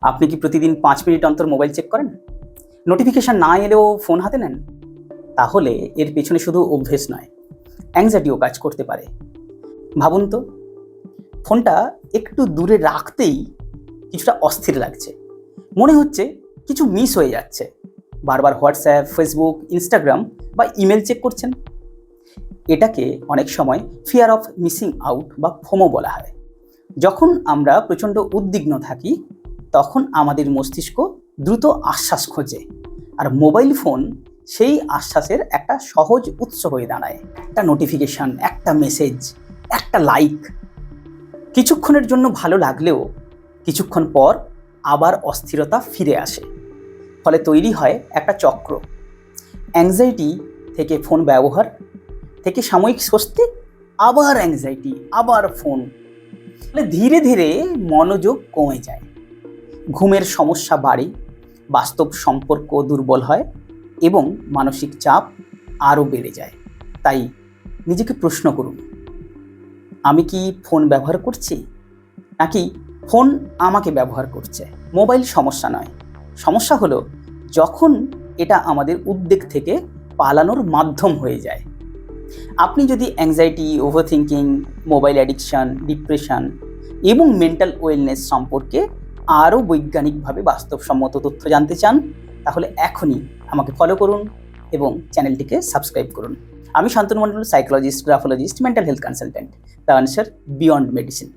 আপনি কি প্রতিদিন 5 মিনিট অন্তর মোবাইল চেক করেন? নোটিফিকেশন না এলেও ফোন হাতে নেন? তাহলে এর পেছনে শুধু অভ্যেস নয়, অ্যাংজাইটিও কাজ করতে পারে। ভাবুন তো, ফোনটা একটু দূরে রাখতেই কিছুটা অস্থির লাগছে, মনে হচ্ছে কিছু মিস হয়ে যাচ্ছে। বারবার হোয়াটসঅ্যাপ, ফেসবুক, ইনস্টাগ্রাম বা ইমেল চেক করছেন। এটাকে অনেক সময় ফিয়ার অফ মিসিং আউট বা ফোমো বলা হয়। যখন আমরা প্রচণ্ড উদ্বিগ্ন থাকি, তখন আমাদের মস্তিষ্ক দ্রুত আশ্বাস খোঁজে, আর মোবাইল ফোন সেই আশ্বাসের একটা সহজ উৎস হয়ে দাঁড়ায়। একটা নোটিফিকেশান, একটা মেসেজ, একটা লাইক কিছুক্ষণের জন্য ভালো লাগলেও কিছুক্ষণ পর আবার অস্থিরতা ফিরে আসে। ফলে তৈরি হয় একটা চক্র। অ্যাংজাইটি থেকে ফোন ব্যবহার, থেকে সাময়িক স্বস্তি, আবার অ্যাংজাইটি, আবার ফোন। ফলে ধীরে ধীরে মনোযোগ কমে যায়, ঘুমের সমস্যা বাড়ে, বাস্তব সম্পর্ক দুর্বল হয় এবং মানসিক চাপ আরও বেড়ে যায়। তাই নিজেকে প্রশ্ন করুন, আমি কি ফোন ব্যবহার করছি, নাকি ফোন আমাকে ব্যবহার করছে? মোবাইল সমস্যা নয়, সমস্যা হলো যখন এটা আমাদের উদ্বেগ থেকে পালানোর মাধ্যম হয়ে যায়। আপনি যদি অ্যাংজাইটি, ওভারথিঙ্কিং, মোবাইল অ্যাডিকশান, ডিপ্রেশন এবং মেন্টাল ওয়েলনেস সম্পর্কে আরও বৈজ্ঞানিকভাবে বাস্তবসম্মত তথ্য জানতে চান, তাহলে এখনই আমাকে ফলো করুন এবং চ্যানেলটিকে সাবস্ক্রাইব করুন। আমি Shantanu Mondal, psychologist, graphologist, mental health consultant. The answer beyond medicine.